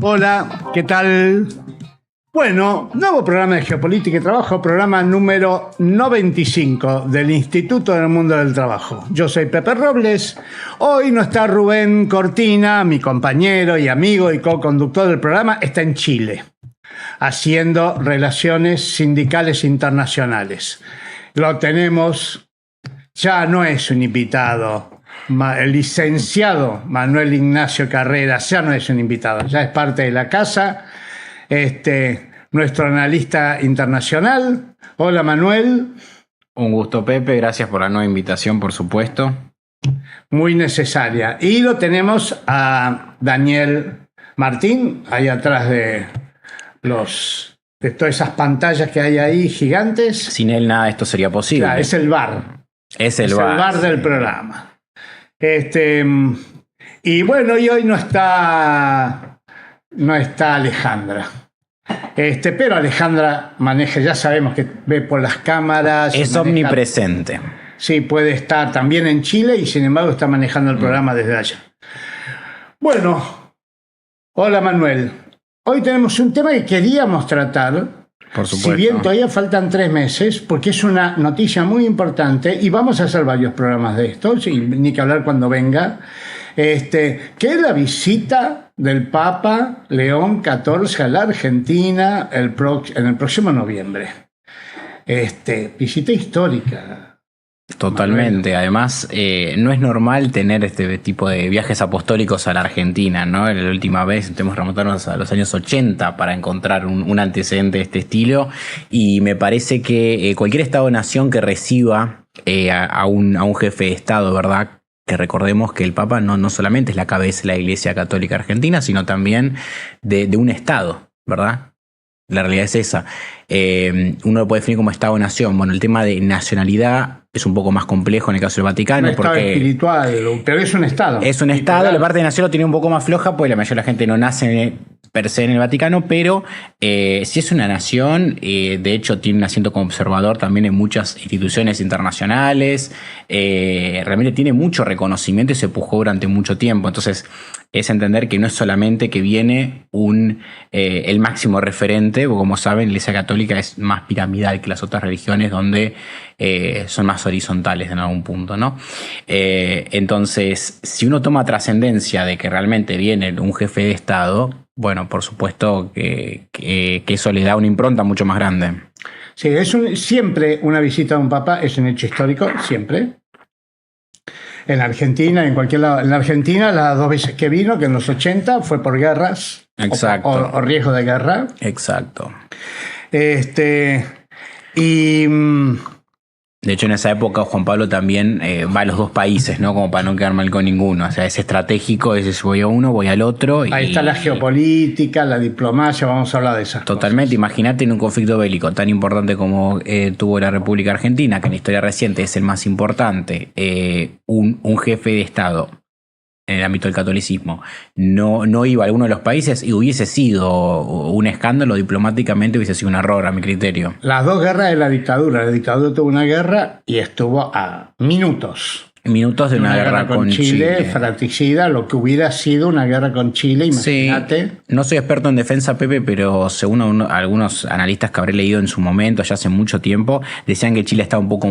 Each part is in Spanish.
Hola, ¿qué tal? Bueno, nuevo programa de Geopolítica y Trabajo, programa número 95 del Instituto del Mundo del Trabajo. Yo soy Pepe Robles. Hoy no está Rubén Cortina, mi compañero y amigo y co-conductor del programa, está en Chile, haciendo relaciones sindicales internacionales. Lo tenemos, ya no es un invitado. El licenciado Manuel Ignacio Carreras ya no es un invitado, ya es parte de la casa. Nuestro analista internacional. Hola, Manuel. Un gusto, Pepe. Gracias por la nueva invitación, por supuesto. Muy necesaria. Y lo tenemos a Daniel Martín, ahí atrás de todas esas pantallas que hay ahí gigantes. Sin él nada de esto sería posible. Claro, es el bar. Es el bar del programa. Y bueno, y hoy no está Alejandra. Pero Alejandra maneja, ya sabemos que ve por las cámaras. Es omnipresente. Sí, puede estar también en Chile y sin embargo está manejando el programa desde allá. Bueno, hola Manuel. Hoy tenemos un tema que queríamos tratar. Por supuesto. Si bien todavía faltan 3 meses, porque es una noticia muy importante y vamos a hacer varios programas de esto, ni que hablar cuando venga, que es la visita del Papa León XIV a la Argentina en el próximo noviembre. Visita histórica. Totalmente. Además, no es normal tener este tipo de viajes apostólicos a la Argentina, ¿no? La última vez tenemos que remontarnos a los años 80 para encontrar un antecedente de este estilo. Y me parece que cualquier Estado-nación que reciba a un jefe de Estado, ¿verdad? Que recordemos que el Papa no solamente es la cabeza de la Iglesia Católica Argentina, sino también de un Estado, ¿verdad? La realidad es esa. Uno lo puede definir como Estado-nación. Bueno, el tema de nacionalidad es un poco más complejo en el caso del Vaticano. Un Estado espiritual, pero es un Estado. Es un Estado. La parte de nación lo tiene un poco más floja, porque la mayoría de la gente no nace per se en el Vaticano, pero si es una nación, de hecho tiene un asiento como observador también en muchas instituciones internacionales. Realmente tiene mucho reconocimiento y se pujó durante mucho tiempo. Entonces, es entender que no es solamente que viene el máximo referente, porque como saben, la Iglesia Católica es más piramidal que las otras religiones, donde son más horizontales en algún punto, ¿no? Entonces, si uno toma trascendencia de que realmente viene un jefe de Estado, bueno, por supuesto que eso le da una impronta mucho más grande. Sí, siempre una visita a un papa es un hecho histórico, siempre. En Argentina, en cualquier lado. En la Argentina, las 2 veces que vino, que en los 80 fue por guerras. Exacto. O riesgo de guerra. Exacto. De hecho, en esa época Juan Pablo también va a los 2 países, ¿no? Como para no quedar mal con ninguno. O sea, es estratégico, es si voy a uno, voy al otro. Ahí está la geopolítica, la diplomacia, vamos a hablar de esas Totalmente. cosas. Imagínate en un conflicto bélico tan importante como tuvo la República Argentina, que en la historia reciente es el más importante, un jefe de Estado en el ámbito del catolicismo no iba a alguno de los países y hubiese sido un escándalo diplomáticamente, hubiese sido un error a mi criterio. Las 2 guerras de la dictadura tuvo una guerra y estuvo a minutos de una guerra con Chile fratricida, lo que hubiera sido una guerra con Chile, imagínate. Sí. No soy experto en defensa, Pepe, pero según algunos analistas que habré leído en su momento, ya hace mucho tiempo, decían que Chile estaba un poco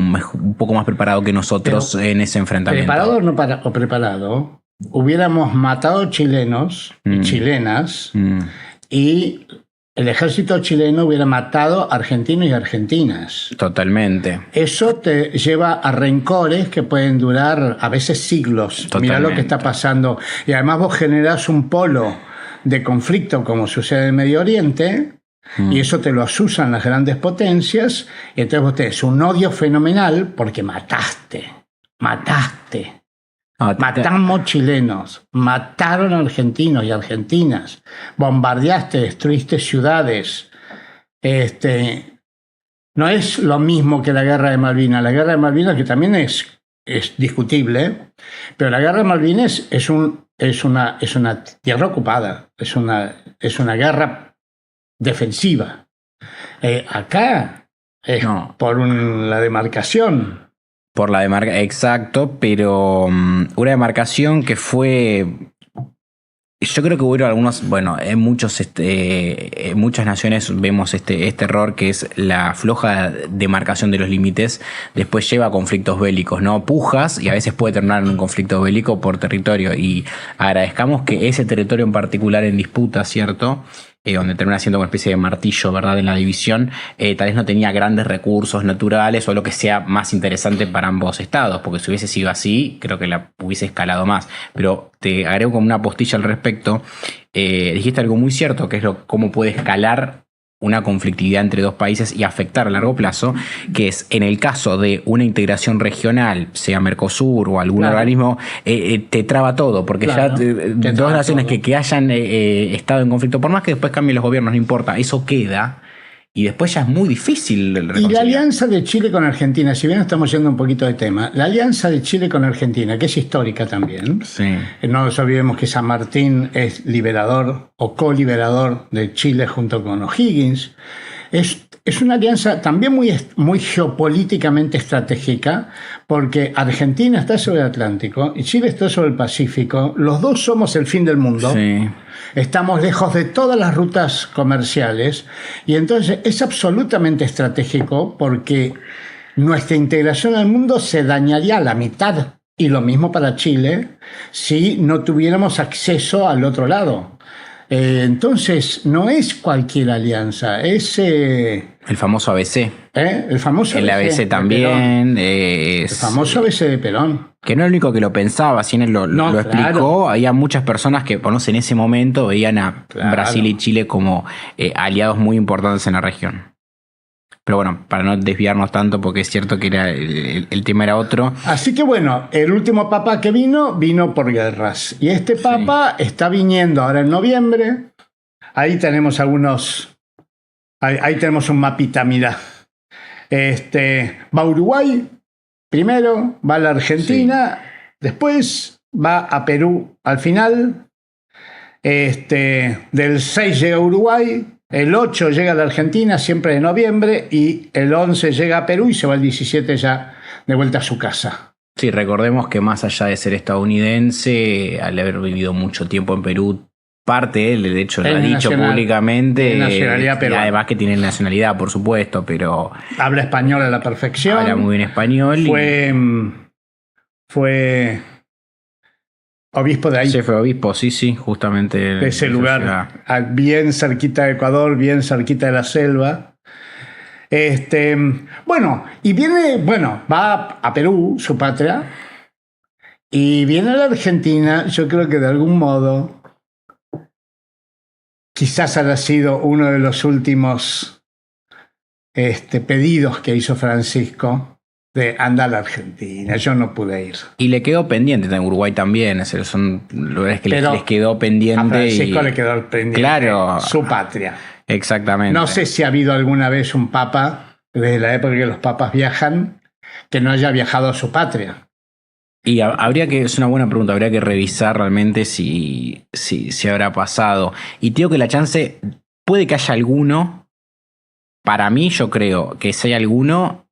más preparado que nosotros en ese enfrentamiento. ¿Preparado o preparado? Hubiéramos matado chilenos y chilenas y el ejército chileno hubiera matado argentinos y argentinas. Totalmente. Eso te lleva a rencores que pueden durar a veces siglos. Mirá lo que está pasando. Y además vos generás un polo de conflicto como sucede en el Medio Oriente y eso te lo asusan las grandes potencias y entonces vos tenés un odio fenomenal porque mataste. Matamos chilenos, mataron argentinos y argentinas, bombardeaste, destruiste ciudades. No es lo mismo que la guerra de Malvinas. La guerra de Malvinas, que también es discutible, pero la guerra de Malvinas es una tierra ocupada, es una guerra defensiva. Acá es por la demarcación. Por la demarcación, exacto, pero una demarcación que fue Yo creo que hubo algunos, bueno, en muchas naciones vemos este error que es la floja demarcación de los límites, después lleva a conflictos bélicos, ¿no? Pujas y a veces puede terminar en un conflicto bélico por territorio, y agradezcamos que ese territorio en particular en disputa, ¿cierto? Donde termina siendo una especie de martillo, ¿verdad? En la división, tal vez no tenía grandes recursos naturales o lo que sea más interesante para ambos estados, porque si hubiese sido así, creo que la hubiese escalado más. Pero te agrego como una postilla al respecto. Dijiste algo muy cierto, que es cómo puede escalar una conflictividad entre dos países y afectar a largo plazo, que es en el caso de una integración regional, sea Mercosur o algún organismo, te traba todo, porque ya dos naciones que hayan estado en conflicto, por más que después cambien los gobiernos, no importa, eso queda. Y después ya es muy difícil reconciliar. Y la alianza de Chile con Argentina, si bien estamos yendo un poquito de tema, la alianza de Chile con Argentina, que es histórica también, sí. No nos olvidemos que San Martín es liberador o coliberador de Chile junto con O'Higgins, es una alianza también muy geopolíticamente estratégica, porque Argentina está sobre el Atlántico y Chile está sobre el Pacífico. Los dos somos el fin del mundo. Sí. Estamos lejos de todas las rutas comerciales y entonces es absolutamente estratégico, porque nuestra integración al mundo se dañaría a la mitad, y lo mismo para Chile, si no tuviéramos acceso al otro lado. Entonces no es cualquier alianza, es... el famoso ABC. El famoso el ABC también. El famoso ABC de Perón. Que no es el único que lo pensaba, si él lo explicó. Claro. Había muchas personas que, por no sé, en ese momento veían a Brasil y Chile como aliados muy importantes en la región. Pero bueno, para no desviarnos tanto, porque es cierto que el tema era otro. Así que bueno, el último papa que vino por guerras. Y este papa está viniendo ahora en noviembre. Ahí tenemos ahí tenemos un mapita, mira. Va a Uruguay primero, va a la Argentina, después va a Perú al final. Del 6 llega a Uruguay. El 8 llega a la Argentina, siempre de noviembre, y el 11 llega a Perú y se va el 17 ya de vuelta a su casa. Sí, recordemos que más allá de ser estadounidense, al haber vivido mucho tiempo en Perú, parte él, de hecho lo ha dicho públicamente, nacionalidad peruana. Y además que tiene nacionalidad, por supuesto, pero... habla español a la perfección. Habla muy bien español. Fue obispo de ahí. Sí, fue obispo, sí, justamente. De ese lugar, bien cerquita de Ecuador, bien cerquita de la selva. Bueno, y va a Perú, su patria, y viene a la Argentina. Yo creo que de algún modo, quizás haya sido uno de los últimos pedidos que hizo Francisco, de andar a la Argentina. Yo no pude ir. Y le quedó pendiente en Uruguay también. Son lugares que les quedó pendiente. A Francisco le quedó pendiente. Claro. Su patria. Exactamente. No sé si ha habido alguna vez un papa, desde la época que los papas viajan, que no haya viajado a su patria. Y es una buena pregunta, habría que revisar realmente si habrá pasado. Y te digo que la chance, puede que haya alguno. Para mí, yo creo que si hay alguno,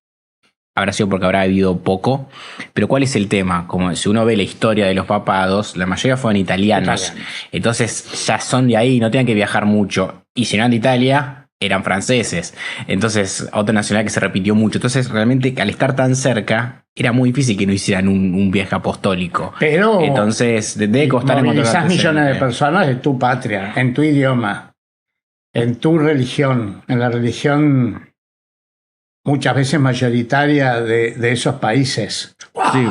habrá sido porque habrá vivido poco. Pero ¿cuál es el tema? Como si uno ve la historia de los papados, la mayoría fueron italianos. Entonces ya son de ahí, no tenían que viajar mucho. Y si no eran de Italia, eran franceses. Entonces, otra nacionalidad que se repitió mucho. Entonces, realmente, al estar tan cerca, era muy difícil que no hicieran un viaje apostólico. Pero entonces, debe costar movilizás millones de personas de tu patria, en tu idioma, en tu religión, en la religión muchas veces mayoritaria de esos países. ¡Wow! Sí,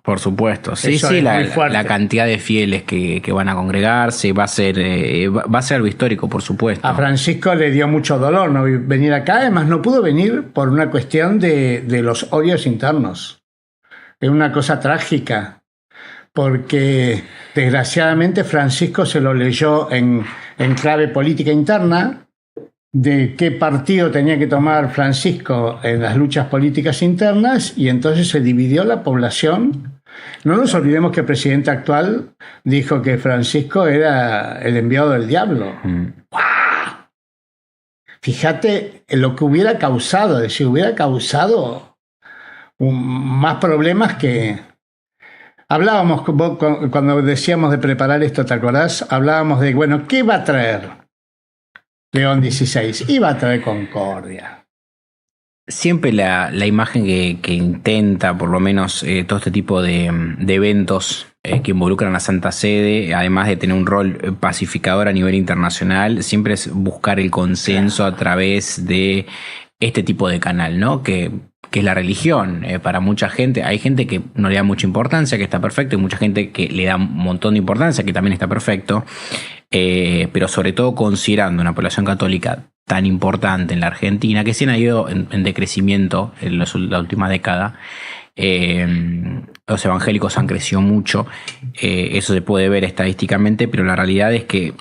por supuesto. Sí, la cantidad de fieles que van a congregarse va a ser algo histórico, por supuesto. A Francisco le dio mucho dolor no venir acá, además no pudo venir por una cuestión de los odios internos. Es una cosa trágica, porque desgraciadamente Francisco se lo leyó en clave política interna, de qué partido tenía que tomar Francisco en las luchas políticas internas, y entonces se dividió la población. No nos olvidemos que el presidente actual dijo que Francisco era el enviado del diablo. ¡Wow! Fíjate lo que hubiera causado, es decir, hubiera causado más problemas que... Hablábamos, cuando decíamos de preparar esto, ¿te acordás? Hablábamos de, bueno, ¿qué va a traer León XVI? Iba a traer concordia. Siempre la imagen que intenta, por lo menos todo este tipo de eventos que involucran a la Santa Sede, además de tener un rol pacificador a nivel internacional, siempre es buscar el consenso a través de este tipo de canal, ¿no? Que es la religión. Para mucha gente, hay gente que no le da mucha importancia, que está perfecto, y mucha gente que le da un montón de importancia, que también está perfecto, pero sobre todo considerando una población católica tan importante en la Argentina, que sí ha ido en decrecimiento en la última década. Los evangélicos han crecido mucho, eso se puede ver estadísticamente, pero la realidad es que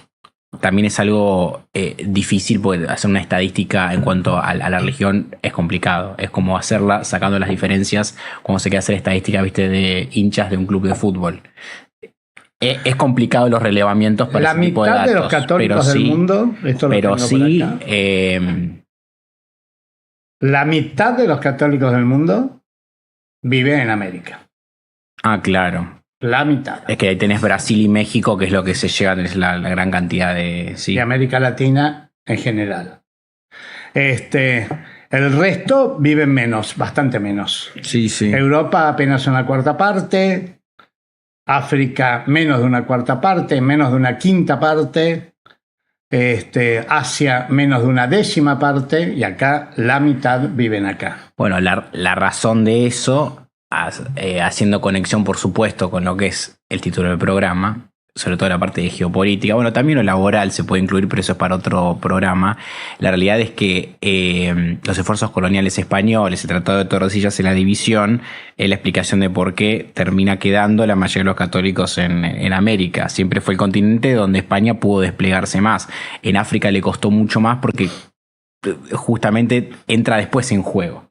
también es algo difícil, porque hacer una estadística en cuanto a la religión es complicado. Es como hacerla sacando las diferencias cuando se quiere hacer estadística, viste, de hinchas de un club de fútbol. Es complicado los relevamientos para ese tipo de datos. La mitad de los católicos del mundo, esto lo tengo sí, por acá. La mitad de los católicos del mundo viven en América. Ah, claro. La mitad. Es que ahí tenés Brasil y México, que es lo que se llevan, es la gran cantidad de... Sí. De América Latina en general. El resto viven menos, bastante menos. Sí, sí. Europa apenas una cuarta parte. África menos de una cuarta parte, menos de una quinta parte. Asia menos de una décima parte. Y acá la mitad viven acá. Bueno, la razón de eso, haciendo conexión por supuesto con lo que es el título del programa, sobre todo la parte de geopolítica, bueno, también lo laboral se puede incluir, pero eso es para otro programa. La realidad es que los esfuerzos coloniales españoles, el Tratado de Tordesillas y la división, es la explicación de por qué termina quedando la mayoría de los católicos en América. Siempre fue el continente donde España pudo desplegarse más. En África le costó mucho más porque justamente entra después en juego.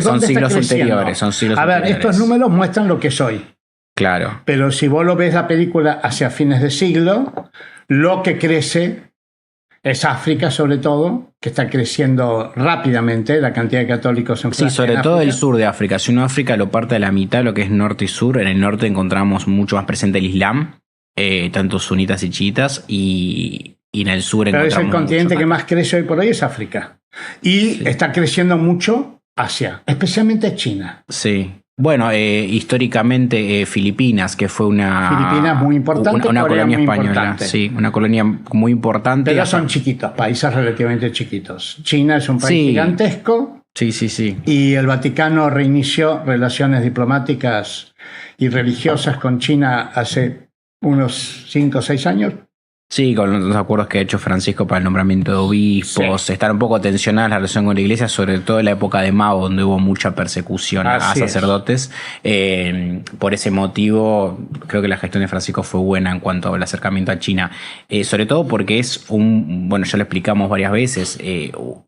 Son siglos ulteriores. A ver, estos números muestran lo que soy. Claro. Pero si vos lo ves la película hacia fines de siglo, lo que crece es África, sobre todo, que está creciendo rápidamente la cantidad de católicos en África. Sí, sobre todo el sur de África. Si uno África lo parte de la mitad, lo que es norte y sur, en el norte encontramos mucho más presente el Islam, tanto sunitas y chiitas, y en el sur encontramos... Pero es el continente que más crece hoy por hoy, es África. Y está creciendo mucho Asia, especialmente China. Sí. Bueno, históricamente Filipinas, que fue Filipinas muy importante, una colonia muy española, importante. Sí, una colonia muy importante. Pero son chiquitos, países relativamente chiquitos. China es un país gigantesco. Sí. Y el Vaticano reinició relaciones diplomáticas y religiosas con China hace unos 5 o 6 años. Sí, con los acuerdos que ha hecho Francisco para el nombramiento de obispos. Sí. Están un poco tensionadas la relación con la iglesia, sobre todo en la época de Mao, donde hubo mucha persecución a sacerdotes. Por ese motivo, creo que la gestión de Francisco fue buena en cuanto al acercamiento a China. Sobre todo porque es bueno, ya lo explicamos varias veces,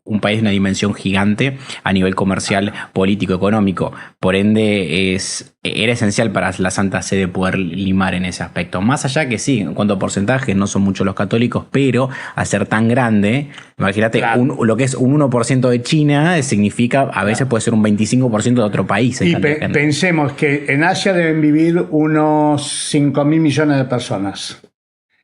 un país de una dimensión gigante a nivel comercial, político, económico. Por ende, era esencial para la Santa Sede poder limar en ese aspecto. Más allá que sí, en cuanto a porcentajes, no son muchos los católicos, pero al ser tan grande, imagínate, lo que es un 1% de China significa, a veces puede ser un 25% de otro país. Y pensemos que en Asia deben vivir unos 5.000 millones de personas.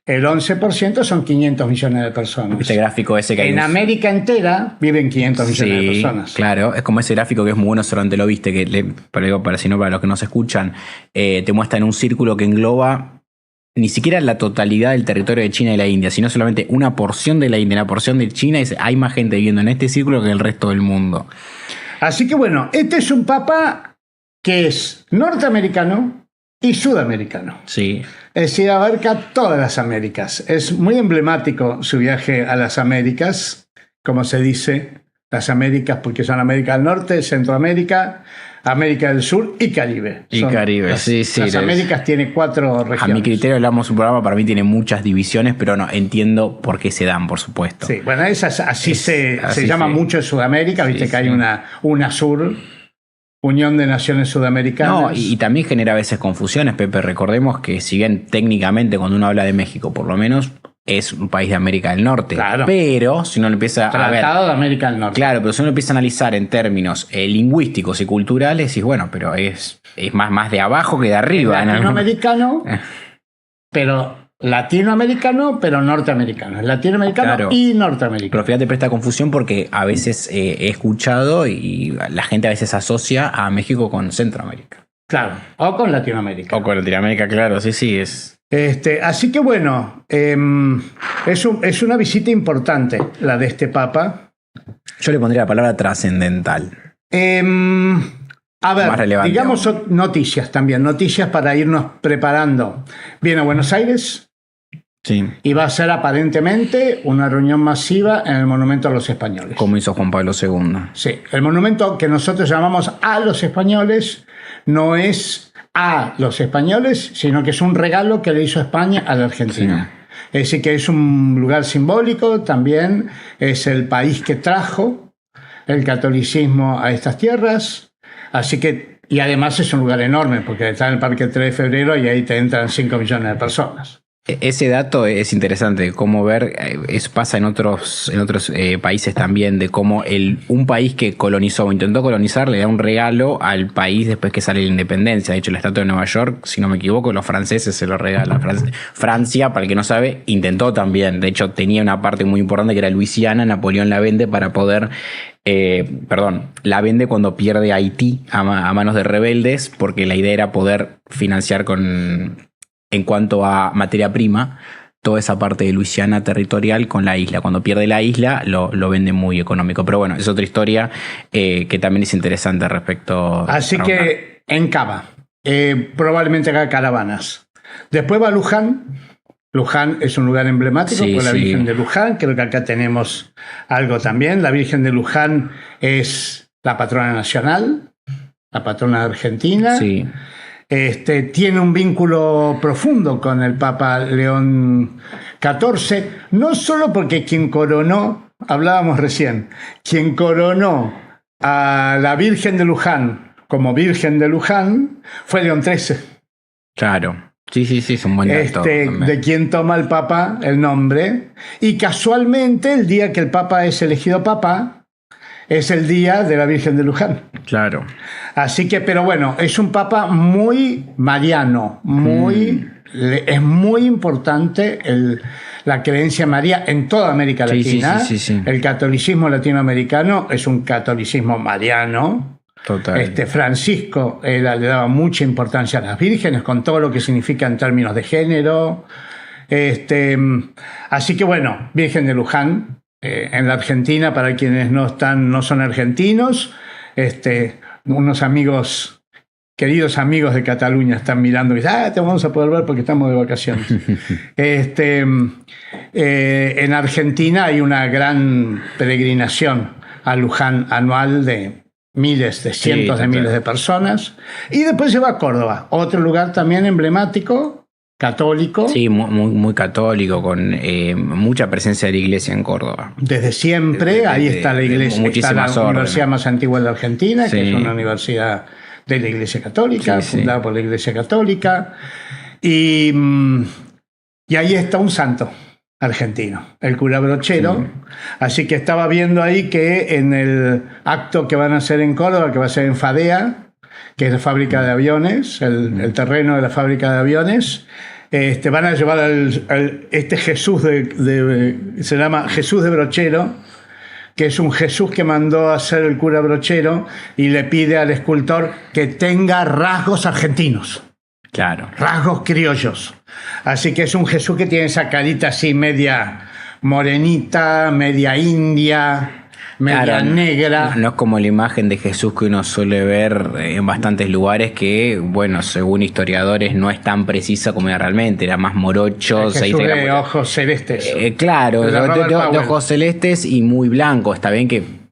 El 11% son 500 millones de personas. Este gráfico ese que hay. En América entera viven 500 millones de personas. Claro, es como ese gráfico que es muy bueno, solamente lo viste, para los que nos escuchan, te muestra en un círculo que engloba ni siquiera la totalidad del territorio de China y la India, sino solamente una porción de la India, una porción de China, y hay más gente viviendo en este círculo que en el resto del mundo. Así que bueno, este es un papa que es norteamericano y sudamericano. Sí. Es decir, abarca todas las Américas. Es muy emblemático su viaje a las Américas, como se dice, las Américas, porque son América del Norte, Centroamérica, América del Sur y Caribe. Caribe, sí. Las Américas tiene 4 regiones. A mi criterio, hablamos un programa, para mí tiene muchas divisiones, pero no, entiendo por qué se dan, por supuesto. Sí, bueno, así se llama mucho en Sudamérica, viste que hay una UNASUR, Unión de Naciones Sudamericanas. No, y también genera a veces confusiones, Pepe. Recordemos que si bien técnicamente cuando uno habla de México, por lo menos es un país de América del Norte. Claro. Pero si uno lo empieza a ver... Tratado de América del Norte. Claro, pero si uno empieza a analizar en términos lingüísticos y culturales, y bueno, pero es más de abajo que de arriba. Latinoamericano, pero norteamericano. Es latinoamericano, claro, y norteamericano. Pero fíjate, presta confusión porque a veces he escuchado y la gente a veces asocia a México con Centroamérica. Claro, o con Latinoamérica. O con Latinoamérica, claro, sí, es... Así que bueno, es una visita importante la de este Papa. Yo le pondría la palabra trascendental. A ver, digamos noticias también, noticias para irnos preparando. Viene a Buenos Aires. Sí. Y va a ser aparentemente una reunión masiva en el Monumento a los Españoles. Como hizo Juan Pablo II. Sí, el monumento que nosotros llamamos a los españoles no es a los españoles, sino que es un regalo que le hizo España a la Argentina. Sí. Es decir, que es un lugar simbólico, también es el país que trajo el catolicismo a estas tierras, así que, y además es un lugar enorme, porque está en el Parque 3 de Febrero y ahí te entran 5 millones de personas. Ese dato es interesante, cómo ver, eso pasa en otros países también, de cómo un país que colonizó o intentó colonizar le da un regalo al país después que sale la independencia. De hecho, la estatua de Nueva York, si no me equivoco, los franceses se lo regalan. Francia, para el que no sabe, intentó también. De hecho, tenía una parte muy importante que era Luisiana. Napoleón la vende para poder... la vende cuando pierde Haití a manos de rebeldes, porque la idea era poder financiar en cuanto a materia prima, toda esa parte de Luisiana territorial con la isla. Cuando pierde la isla, lo vende muy económico. Pero bueno, es otra historia que también es interesante respecto... Así que en Cava, probablemente haga caravanas. Después va a Luján. Luján es un lugar emblemático por la Virgen de Luján. Creo que acá tenemos algo también. La Virgen de Luján es la patrona nacional, la patrona de Argentina. Sí. Tiene un vínculo profundo con el Papa León XIV, no solo porque quien coronó, hablábamos recién, quien coronó a la Virgen de Luján como Virgen de Luján fue León XIII. Claro, sí, es un buen dato. De quien toma el Papa el nombre, y casualmente el día que el Papa es elegido Papa es el día de la Virgen de Luján. Claro. Así que, pero bueno, es un papa muy mariano, es muy importante la creencia en María en toda América Latina. Sí. El catolicismo latinoamericano es un catolicismo mariano. Total. Francisco le daba mucha importancia a las vírgenes, con todo lo que significa en términos de género. Así que bueno, Virgen de Luján. En la Argentina, para quienes no son argentinos, unos queridos amigos de Cataluña están mirando y dicen, te vamos a poder ver porque estamos de vacaciones. En Argentina hay una gran peregrinación a Luján anual de cientos de miles de personas. Y después se va a Córdoba, otro lugar también emblemático, católico. Sí, muy católico, con mucha presencia de la iglesia en Córdoba. Desde siempre, ahí está la iglesia, está la universidad más antigua de la Argentina, que es una universidad de la Iglesia Católica, fundada por la Iglesia Católica. Y ahí está un santo argentino, el cura Brochero. Sí. Así que estaba viendo ahí que en el acto que van a hacer en Córdoba, que va a ser en Fadea, que es la fábrica de aviones, el terreno de la fábrica de aviones, van a llevar este Jesús se llama Jesús de Brochero, que es un Jesús que mandó a hacer el cura Brochero y le pide al escultor que tenga rasgos argentinos. Claro. Rasgos criollos. Así que es un Jesús que tiene esa carita así media morenita, media india, media negra. No es como la imagen de Jesús que uno suele ver en bastantes lugares que, bueno, según historiadores no es tan precisa como era realmente, era más morocho. Jesús de ojos celestes. Claro, de ojos celestes y muy blanco. Está bien que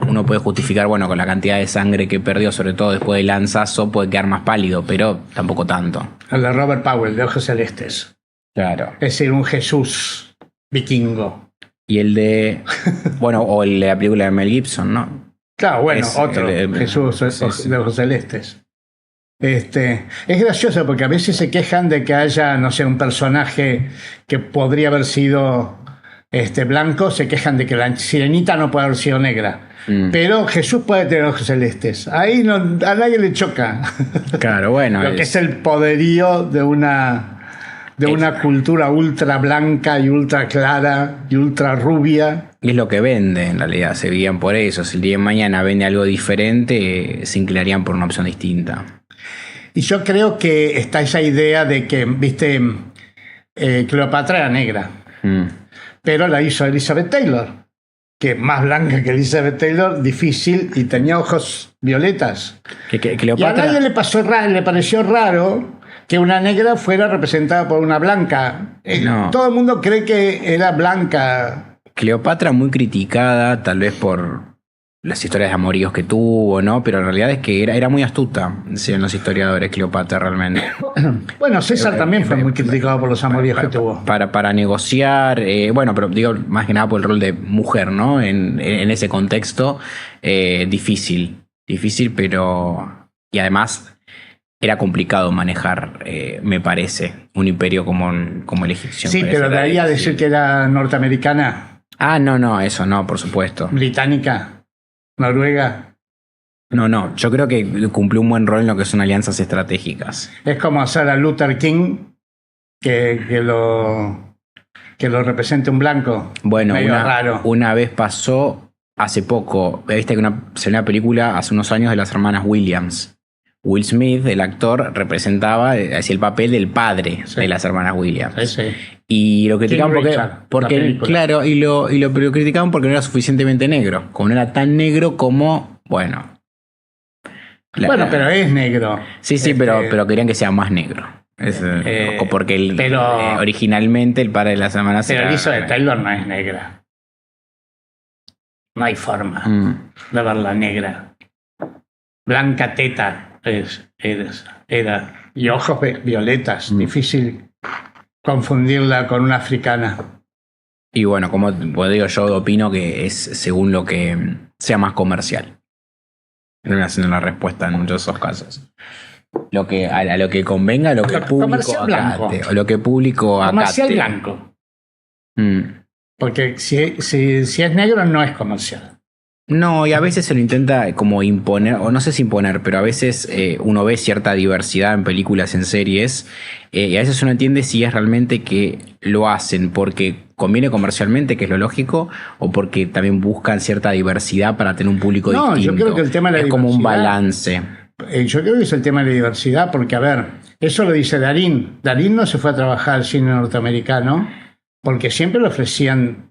uno puede justificar, bueno, con la cantidad de sangre que perdió, sobre todo después del lanzazo, puede quedar más pálido, pero tampoco tanto. El de Robert Powell, de ojos celestes. Claro. Es decir, un Jesús vikingo. Y el de... bueno, o el de la película de Mel Gibson, ¿no? Claro, bueno, otro. Jesús de ojos celestes. Es gracioso porque a veces se quejan de que haya, no sé, un personaje que podría haber sido blanco, se quejan de que la sirenita no puede haber sido negra. Pero Jesús puede tener ojos celestes. Ahí a nadie le choca. Claro, bueno. Lo que es el poderío de una cultura ultra blanca y ultra clara y ultra rubia. Y es lo que vende, en realidad. Se guían por eso. Si el día de mañana vende algo diferente, se inclinarían por una opción distinta. Y yo creo que está esa idea de que, viste, Cleopatra era negra. Pero la hizo Elizabeth Taylor, que más blanca que Elizabeth Taylor, difícil, y tenía ojos violetas. Cleopatra... Y a nadie le pareció raro que una negra fuera representada por una blanca. No. Todo el mundo cree que era blanca. Cleopatra muy criticada, tal vez por las historias de amoríos que tuvo, ¿no? Pero en realidad es que era muy astuta, decían los historiadores, Cleopatra realmente. Bueno, César también fue muy criticado por los amoríos que tuvo. Para negociar, bueno, pero digo más que nada por el rol de mujer, ¿no? En ese contexto, difícil, pero... Y además era complicado manejar, me parece, un imperio como el egipcio. Sí, pero de ahí a decir que era norteamericana. Ah, no, eso no, por supuesto. Británica. Noruega. No, yo creo que cumplió un buen rol en lo que son alianzas estratégicas. Es como hacer a Luther King que lo represente un blanco. Bueno, raro. Una vez pasó hace poco, viste que salió una película hace unos años de las hermanas Williams. Will Smith, el actor, hacía el papel del padre de las hermanas Williams. Sí. Y lo criticaban porque claro, y lo criticaban porque no era suficientemente negro. Como no era tan negro como, bueno. Pero es negro. Sí, pero querían que sea más negro. Porque originalmente el padre de las hermanas... Pero Elizabeth Taylor no es negra. No hay forma de verla negra. Blanca teta era. Y ojos violetas. Difícil confundirla con una africana. Y bueno, como digo, yo opino que es según lo que sea más comercial. No me hacen la respuesta en muchos de esos casos. A lo que convenga, lo que público acate. O lo que público acate. Comercial blanco. Porque si es negro no es comercial. No, y a veces se lo intenta como imponer, o no sé si imponer, pero a veces uno ve cierta diversidad en películas, en series, y a veces uno entiende si es realmente que lo hacen porque conviene comercialmente, que es lo lógico, o porque también buscan cierta diversidad para tener un público distinto. No, yo creo que el tema de la diversidad... Es como un balance. Yo creo que es el tema de la diversidad, porque, a ver, eso lo dice Darín. Darín no se fue a trabajar al cine norteamericano porque siempre le ofrecían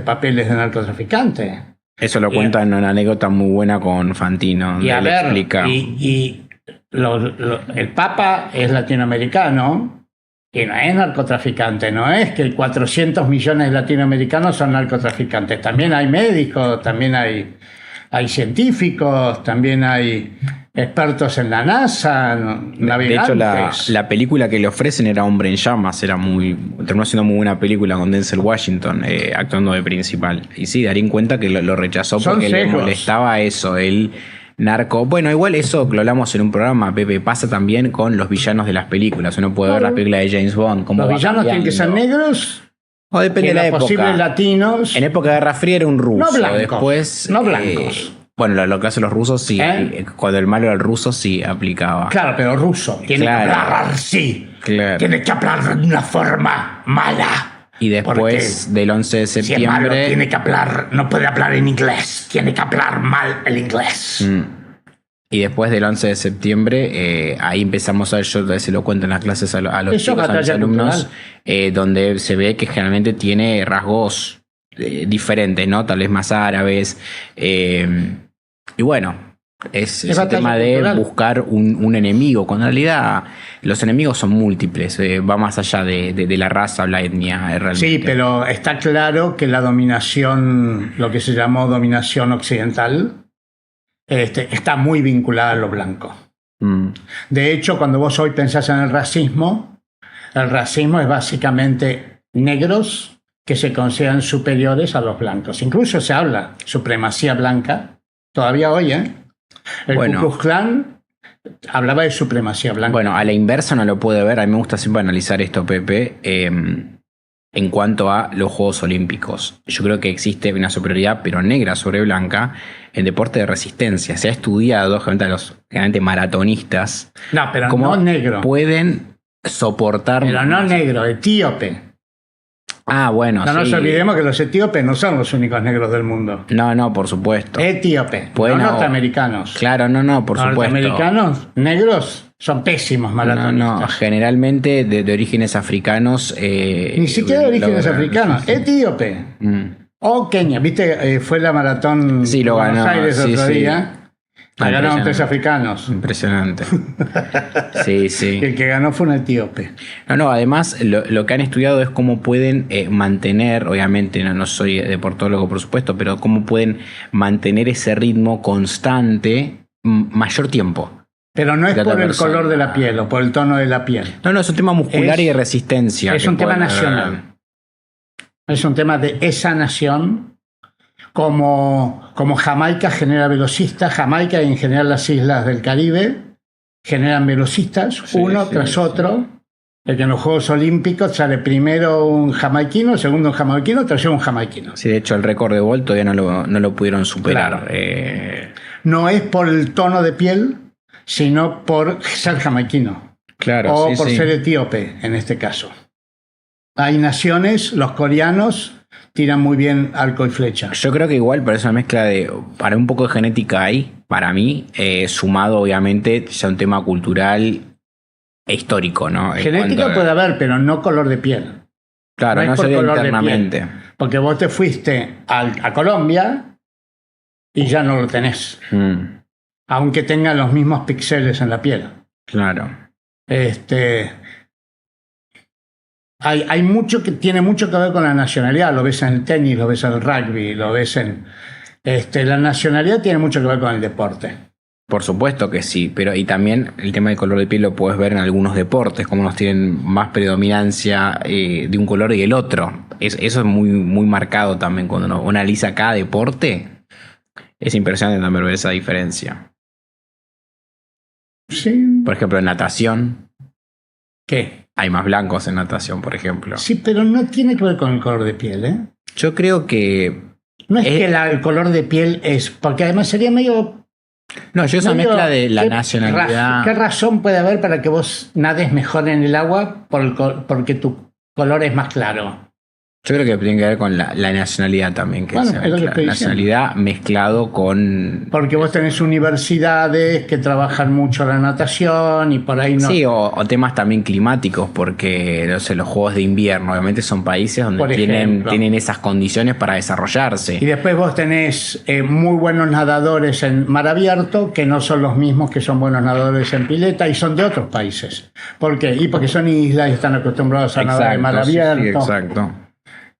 papeles de narcotraficante. Eso lo cuenta en una anécdota muy buena con Fantino. Y a ver, explica. El Papa es latinoamericano y no es narcotraficante. No es que 400 millones de latinoamericanos son narcotraficantes. También hay médicos, también hay científicos, también hay expertos en la NASA, navegantes. De hecho, la película que le ofrecen era Hombre en Llamas, terminó siendo muy buena película con Denzel Washington actuando de principal. Y sí, Darín cuenta que lo rechazó porque le molestaba eso, el narco. Bueno, igual eso lo hablamos en un programa, Pepe, pasa también con los villanos de las películas. Uno puede ver la película de James Bond. ¿Los villanos tienen que ser negros? O depende de la época. Posibles latinos. En época de Guerra Fría era un ruso. No blancos. Después, no blancos. Bueno, lo que hacen los rusos sí. Cuando el malo era el ruso sí aplicaba. Claro, pero ruso. Tiene que hablar así. Claro. Tiene que hablar de una forma mala. Y después del 11 de septiembre... Si es malo, tiene que hablar, no puede hablar en inglés. Tiene que hablar mal el inglés. Y después del 11 de septiembre, ahí empezamos a ver, yo se lo cuento en las clases a los chicos, a los alumnos, donde se ve que generalmente tiene rasgos diferentes, ¿no? Tal vez más árabes. Y bueno, es el tema de buscar un enemigo, cuando en realidad los enemigos son múltiples, va más allá de la raza o la etnia. Realmente. Sí, pero está claro que la dominación, lo que se llamó dominación occidental, está muy vinculada a lo blanco. De hecho, cuando vos hoy pensás en el racismo es básicamente negros que se consideran superiores a los blancos. Incluso se habla supremacía blanca, todavía hoy, El Ku Klux Klan hablaba de supremacía blanca. Bueno, a la inversa no lo puede ver. A mí me gusta siempre analizar esto, Pepe, en cuanto a los Juegos Olímpicos. Yo creo que existe una superioridad, pero negra sobre blanca, en deporte de resistencia. Se ha estudiado, generalmente maratonistas, No, pero cómo no negro. pueden soportar... Pero no negro, etíope. Ah, bueno, No nos sí. olvidemos que los etíopes no son los únicos negros del mundo. No, por supuesto. Etíope, Bueno, no norteamericanos. Claro, por supuesto. Norteamericanos negros son pésimos maratonistas. No, generalmente de orígenes africanos. Ni siquiera de orígenes africanos. Etíope. O Kenia. ¿Viste? Fue la maratón Sí, lo Buenos ganó, Aires sí, otro sí. día. La ganaron 3 africanos. Impresionante. Sí, sí. Y el que ganó fue un etíope. No, además lo que han estudiado es cómo pueden mantener, obviamente no soy deportólogo por supuesto, pero cómo pueden mantener ese ritmo constante mayor tiempo. Pero no es de por otra el persona. color de la piel o por el tono de la piel. No, es un tema muscular Es- y de resistencia. Es que un tema pueden- nacional. Es un tema de esa nación. Como Jamaica genera velocistas, Jamaica y en general las islas del Caribe generan velocistas, uno tras otro. El que en los Juegos Olímpicos sale primero un jamaiquino, segundo un jamaiquino, tercero un jamaiquino. Sí, de hecho el récord de Bolt todavía no lo pudieron superar. Claro. No es por el tono de piel, sino por ser jamaiquino. Claro, O sí, por sí. ser etíope, en este caso. Hay naciones, los coreanos tiran muy bien arco y flecha. Yo creo que igual para esa mezcla para un poco de genética hay, para mí, sumado obviamente ya un tema cultural e histórico, ¿no? En Genética cuanto a- puede haber, pero no color de piel. Claro, no no es por sería color de internamente. Porque vos te fuiste a Colombia y ya no lo tenés. Aunque tengan los mismos píxeles en la piel. Claro. Hay mucho que tiene mucho que ver con la nacionalidad. Lo ves en el tenis, lo ves en el rugby, lo ves en... la nacionalidad tiene mucho que ver con el deporte. Por supuesto que sí, pero y también el tema del color de piel lo puedes ver en algunos deportes, como unos tienen más predominancia de un color y el otro. Eso es muy, muy marcado también cuando uno analiza cada deporte. Es impresionante también ver esa diferencia. Sí. Por ejemplo, en natación, ¿Qué? hay más blancos en natación, por ejemplo. Sí, pero no tiene que ver con el color de piel, ¿eh? Yo creo que... No es que el color de piel es... Porque además sería medio... No, yo esa medio- mezcla de la ¿qué nacionalidad... ¿Qué razón puede haber para que vos nades mejor en el agua porque tu color es más claro? Yo creo que tiene que ver con la nacionalidad también. Que Bueno, se es lo que mezcla. estoy diciendo. Nacionalidad mezclado con... Porque vos tenés universidades que trabajan mucho la natación y por ahí no... Sí, o temas también climáticos, porque no sé, los Juegos de Invierno obviamente son países donde Por ejemplo. tienen esas condiciones para desarrollarse. Y después vos tenés muy buenos nadadores en mar abierto que no son los mismos que son buenos nadadores en pileta y son de otros países. ¿Por qué? Y porque son islas y están acostumbrados a nadar en mar Exacto, sí, abierto. sí, exacto.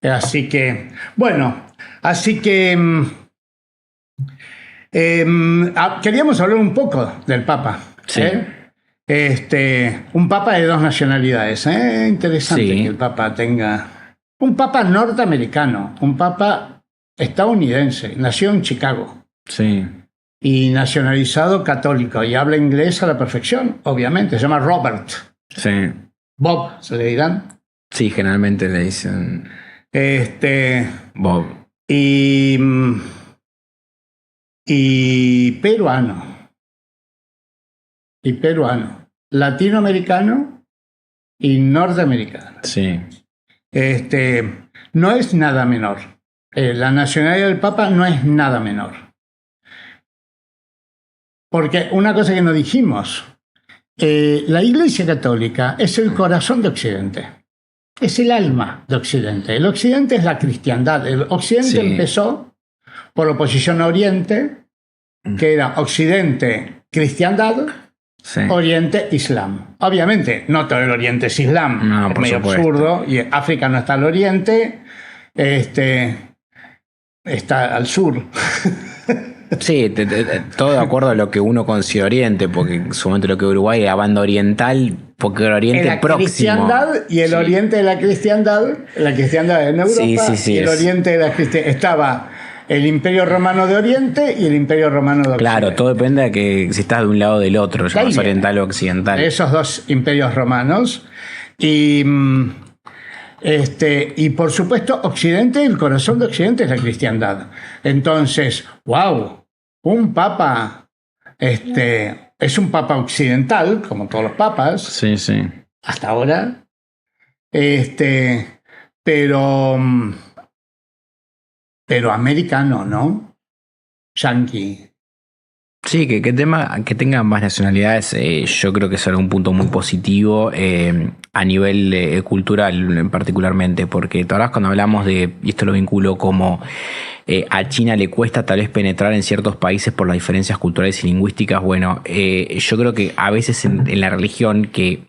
Así que, bueno, queríamos hablar un poco del Papa. Sí. Un Papa de dos nacionalidades. Interesante Sí. que el Papa tenga... Un Papa norteamericano, un Papa estadounidense, nació en Chicago Sí. y nacionalizado católico y habla inglés a la perfección, obviamente. Se llama Robert. Sí. Bob, se le dirán. Sí, generalmente le dicen Bob. Y peruano. Y peruano. Latinoamericano y norteamericano. Sí. No es nada menor. La nacionalidad del Papa no es nada menor. Porque una cosa que no dijimos, la Iglesia Católica es el corazón de Occidente. Es el alma de Occidente. El Occidente es la cristiandad. El Occidente Sí. empezó por oposición a Oriente, que era Occidente, cristiandad, Sí. Oriente, Islam. Obviamente, no todo el Oriente es Islam. No, es por medio supuesto. absurdo. Y África no está al Oriente, está al sur. Sí, todo de acuerdo a lo que uno considera Oriente, porque en su momento lo que Uruguay era banda oriental, porque era Oriente La próximo. cristiandad y el Sí. Oriente de la cristiandad en Europa, Sí, sí, sí, y el es- Oriente de la cristiandad. Estaba el Imperio Romano de Oriente y el Imperio Romano de Occidente. Claro, todo depende de que si estás de un lado o del otro, llamas oriental o occidental. Esos dos imperios romanos. Y por supuesto, Occidente, el corazón de Occidente es la cristiandad. Entonces, wow, un papa, es un papa occidental, como todos los papas. Sí. Hasta ahora. Pero americano, ¿no? Yankee. Sí, que tengan más nacionalidades, yo creo que es algún punto muy positivo a nivel cultural particularmente, porque todas cuando hablamos de, y esto lo vinculo como a China le cuesta tal vez penetrar en ciertos países por las diferencias culturales y lingüísticas, bueno, yo creo que a veces en la religión que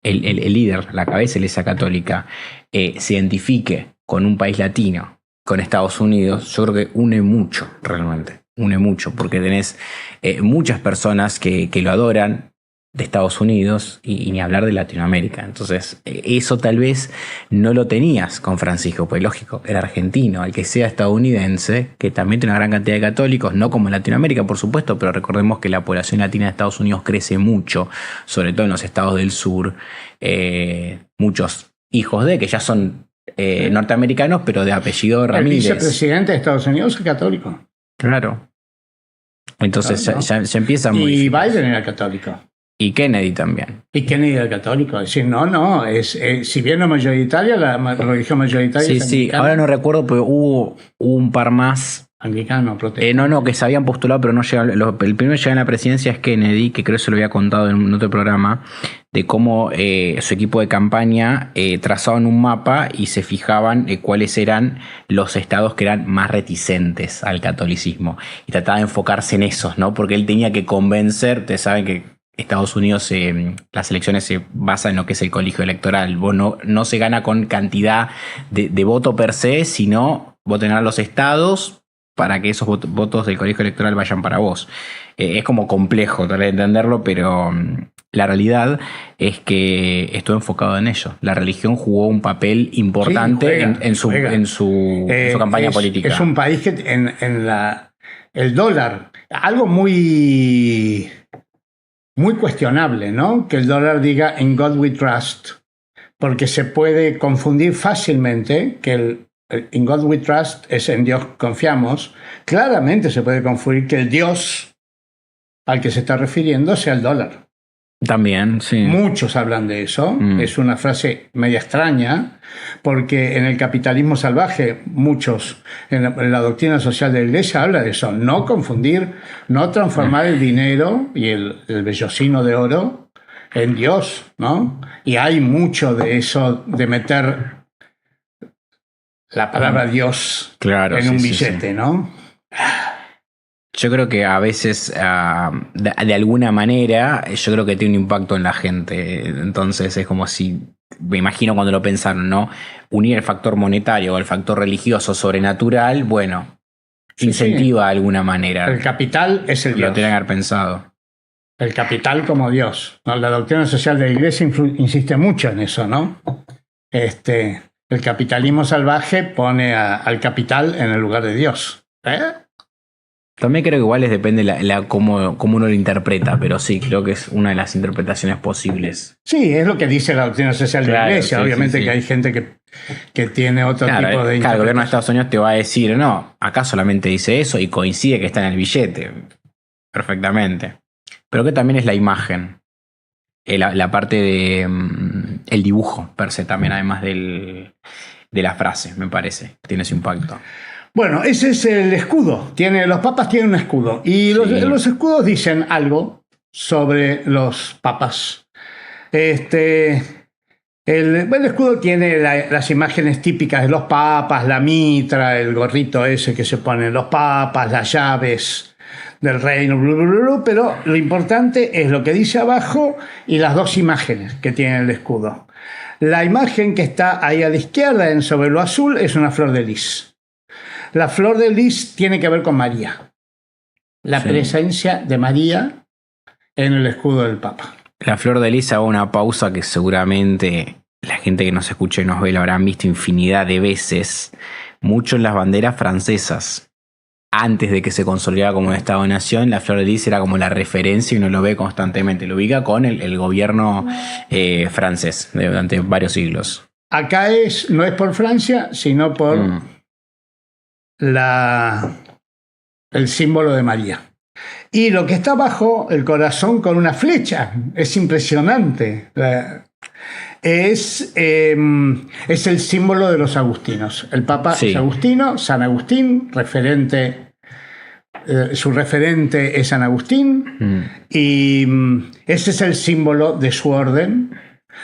el líder, la cabeza de la Iglesia Católica, se identifique con un país latino, con Estados Unidos, yo creo que une mucho realmente. Une mucho, porque tenés muchas personas que lo adoran de Estados Unidos y ni hablar de Latinoamérica. Entonces, eso tal vez no lo tenías con Francisco, pues lógico, era argentino, al que sea estadounidense, que también tiene una gran cantidad de católicos, no como en Latinoamérica, por supuesto, pero recordemos que la población latina de Estados Unidos crece mucho, sobre todo en los estados del sur. Muchos hijos que ya son norteamericanos, pero de apellido Ramírez. El vicepresidente de Estados Unidos es católico. Claro. Entonces claro, ¿no? ya empieza muy... Y Biden era católico. Y Kennedy también. Y Kennedy era católico. Es decir, si bien no mayoritaria, la religión mayoritaria es anglicana. Ahora no recuerdo, pero hubo un par más... Anglicano, protestante. No, que se habían postulado, pero no llegaron. El primero que llega en la presidencia es Kennedy, que creo que se lo había contado en otro programa, de cómo su equipo de campaña trazaban un mapa y se fijaban cuáles eran los estados que eran más reticentes al catolicismo. Y trataba de enfocarse en esos, ¿no? Porque él tenía que convencer, ustedes saben que Estados Unidos, las elecciones se basan en lo que es el colegio electoral. Vos no se gana con cantidad de voto per se, sino vos tenés a los estados para que esos votos del colegio electoral vayan para vos. Es como complejo tratar de entenderlo, pero la realidad es que estuvo enfocado en ello. La religión jugó un papel importante en su campaña política. Es un país que el dólar, algo muy cuestionable, ¿no? Que el dólar diga "In God we trust", porque se puede confundir fácilmente que el "In God we trust" es "en Dios confiamos". Claramente se puede confundir que el Dios al que se está refiriendo sea el dólar. También, sí. Muchos hablan de eso. Es una frase media extraña, porque en el capitalismo salvaje, muchos, en la doctrina social de la Iglesia habla de eso. No confundir, no transformar el dinero y el vellocino de oro en Dios, ¿no? Y hay mucho de eso, de meter la palabra Dios en un billete, ¿no? Yo creo que a veces, de alguna manera, yo creo que tiene un impacto en la gente. Entonces es como si, me imagino cuando lo pensaron, ¿no? Unir el factor monetario o el factor religioso sobrenatural, bueno, incentiva de alguna manera. El capital es el Dios. Lo tienen que haber pensado. El capital como Dios, ¿no? La doctrina social de la Iglesia insiste mucho en eso, ¿no? El capitalismo salvaje pone al capital en el lugar de Dios. También creo que igual depende cómo uno lo interpreta, pero sí, creo que es una de las interpretaciones posibles. Sí, es lo que dice la doctrina social de la Iglesia. Sí, obviamente sí. Que hay gente que tiene otro tipo de interpretación. Claro, el gobierno de Estados Unidos te va a decir, no, acá solamente dice eso y coincide que está en el billete. Perfectamente. Pero que también es la imagen. La parte de el dibujo per se también, además de la frase, me parece, tiene ese impacto. Bueno, ese es el escudo. Los papas tienen un escudo. Y los escudos dicen algo sobre los papas. El escudo tiene las imágenes típicas de los papas, la mitra, el gorrito ese que se ponen los papas, las llaves del reino, pero lo importante es lo que dice abajo y las dos imágenes que tiene el escudo. La imagen que está ahí a la izquierda, sobre lo azul, es una flor de lis. La flor de lis tiene que ver con María. La presencia de María en el escudo del Papa. La flor de lis, hago una pausa que seguramente la gente que nos escucha y nos ve lo habrán visto infinidad de veces. Mucho en las banderas francesas. antes de que se consolidara como un Estado-nación, la Flor de Lis era como la referencia y uno lo ve constantemente. Lo ubica con el gobierno francés durante varios siglos. Acá no es por Francia, sino por el símbolo de María. Y lo que está abajo, el corazón con una flecha, es impresionante. Es el símbolo de los agustinos. El Papa es agustino, San Agustín, su referente es San Agustín, y ese es el símbolo de su orden.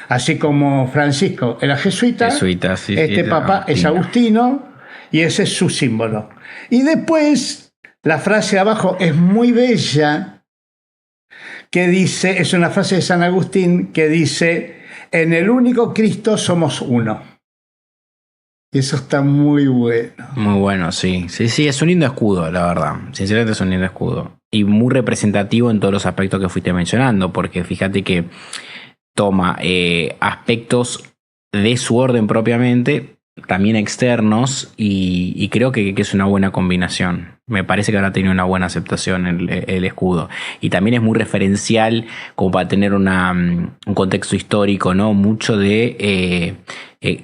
Así como Francisco era jesuita, este Papa es agustino y ese es su símbolo. Y después, la frase de abajo es muy bella, que dice, es una frase de San Agustín que dice: en el único Cristo somos uno. Y eso está muy bueno. Muy bueno, sí. Sí, es un lindo escudo, la verdad. Sinceramente es un lindo escudo. Y muy representativo en todos los aspectos que fuiste mencionando, porque fíjate que toma aspectos de su orden propiamente, también externos, y creo que es una buena combinación. Me parece que ahora tiene una buena aceptación el escudo. Y también es muy referencial como para tener un contexto histórico, ¿no? Mucho de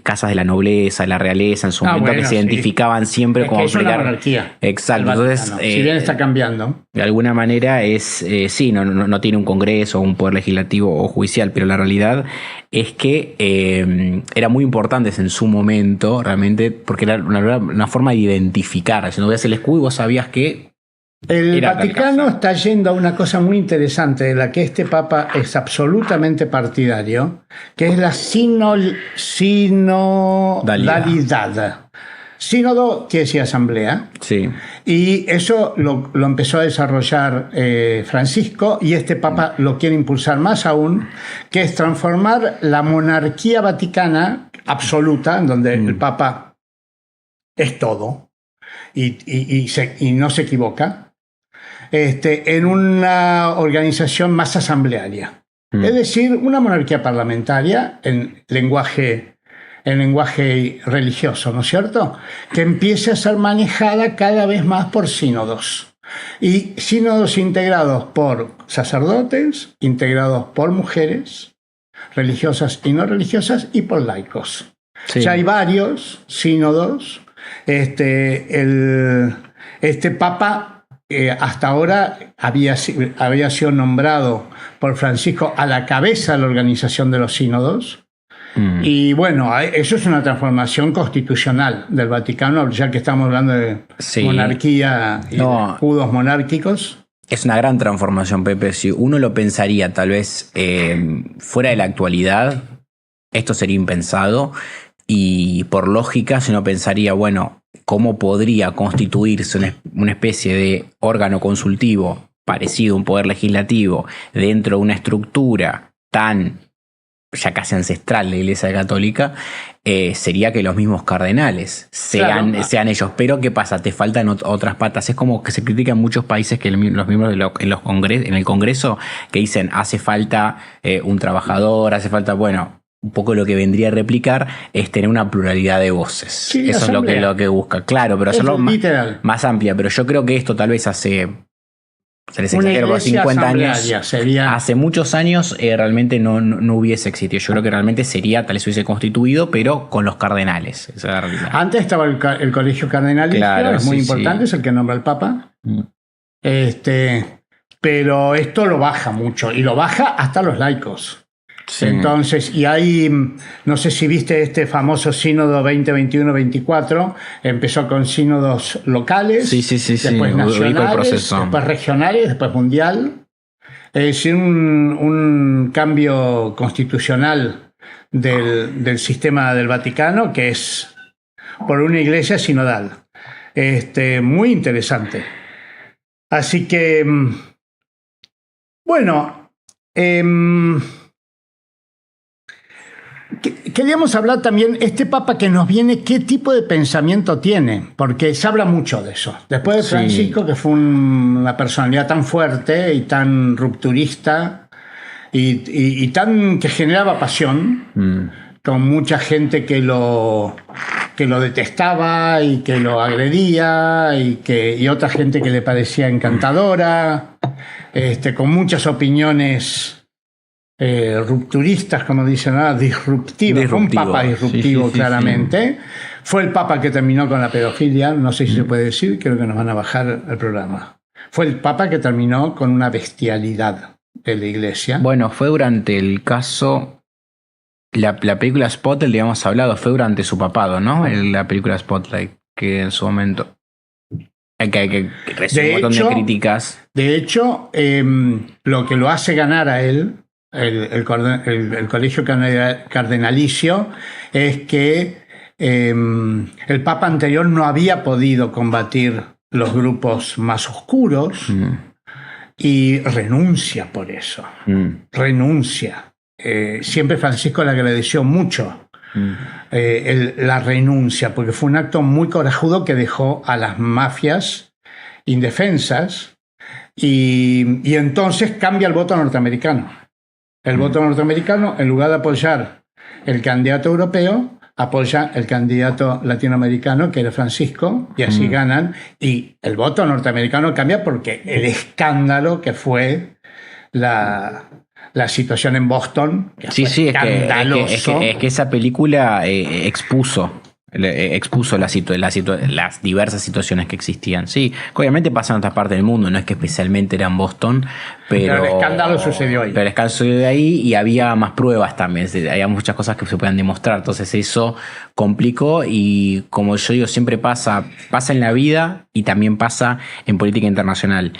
casas de la nobleza, de la realeza, en su momento, que se identificaban siempre como es una monarquía. Exacto. Entonces, si bien está cambiando. De alguna manera no tiene un congreso, un poder legislativo o judicial, pero la realidad es que era muy importante en su momento, realmente, porque era una forma de identificar. Si no veías el escudo, vos sabías que el Vaticano está yendo a una cosa muy interesante de la que este Papa es absolutamente partidario, que es la sinodalidad. Sínodo quiere decir asamblea. Sí. Y eso lo empezó a desarrollar Francisco, y este Papa lo quiere impulsar más aún, que es transformar la monarquía vaticana absoluta, en donde el Papa es todo y no se equivoca, en una organización más asamblearia. Es decir, una monarquía parlamentaria en lenguaje religioso, ¿no es cierto? Que empiece a ser manejada cada vez más por sínodos. Y sínodos integrados por sacerdotes, integrados por mujeres, religiosas y no religiosas, y por laicos. Sí. Ya hay varios sínodos. Este Papa hasta ahora había sido nombrado por Francisco a la cabeza de la organización de los sínodos. Y bueno, eso es una transformación constitucional del Vaticano, ya que estamos hablando de monarquía y de escudos monárquicos. Es una gran transformación, Pepe. Si uno lo pensaría, tal vez fuera de la actualidad, esto sería impensado. Y por lógica, si uno pensaría, bueno, ¿cómo podría constituirse una especie de órgano consultivo parecido a un poder legislativo dentro de una estructura tan ya casi ancestral de la Iglesia Católica? Sería que los mismos cardenales sean ellos. Pero ¿qué pasa? Te faltan otras patas. Es como que se critica en muchos países que los miembros en el Congreso que dicen hace falta un trabajador, hace falta, bueno, un poco lo que vendría a replicar es tener una pluralidad de voces. Sí, eso es lo que busca. Claro, pero hacerlo más amplia. Pero yo creo que esto tal vez se les exagero por 50 años. Hace muchos años realmente no hubiese existido. Yo creo que realmente sería, tal vez hubiese constituido, pero con los cardenales. Esa es la realidad. Antes estaba el colegio cardenalicio, claro, es muy importante, es el que nombra el Papa. Pero esto lo baja mucho, y lo baja hasta los laicos. Sí. Entonces, y hay, no sé si viste este famoso sínodo 2021-24, empezó con sínodos locales, después nacionales, después regionales, después mundial. Es decir, un cambio constitucional del sistema del Vaticano, que es por una iglesia sinodal. Muy interesante. Así que, bueno, queríamos hablar también, este Papa que nos viene, qué tipo de pensamiento tiene, porque se habla mucho de eso. Después de Francisco, que fue una personalidad tan fuerte y tan rupturista y tan que generaba pasión, con mucha gente que lo que lo detestaba y que lo agredía y otra gente que le parecía encantadora, con muchas opiniones rupturistas, como dicen ahora, disruptivas. Un papa disruptivo, sí, claramente. Sí. Fue el papa que terminó con la pedofilia, no sé si se puede decir, creo que nos van a bajar el programa. Fue el papa que terminó con una bestialidad de la iglesia. Bueno, fue durante el caso... La película Spotlight, le habíamos hablado, fue durante su papado, ¿no? La película Spotlight, que en su momento... que recibió un montón de críticas. De hecho, lo que lo hace ganar a él, el colegio cardenalicio, es que el papa anterior no había podido combatir los grupos más oscuros y renuncia por eso. Renuncia. Siempre Francisco le agradeció mucho la renuncia, porque fue un acto muy corajudo que dejó a las mafias indefensas y entonces cambia el voto norteamericano. El voto norteamericano, en lugar de apoyar el candidato europeo, apoya el candidato latinoamericano, que era Francisco, y así ganan. Y el voto norteamericano cambia porque el escándalo que fue la situación en Boston, que fue escandaloso. Es que esa película expuso las diversas situaciones que existían. Sí, obviamente pasan en otras partes del mundo, no es que especialmente era en Boston, pero el escándalo sucedió ahí. Pero el escándalo sucedió ahí y había más pruebas también, había muchas cosas que se podían demostrar, entonces eso complicó y como yo digo, siempre pasa en la vida y también pasa en política internacional.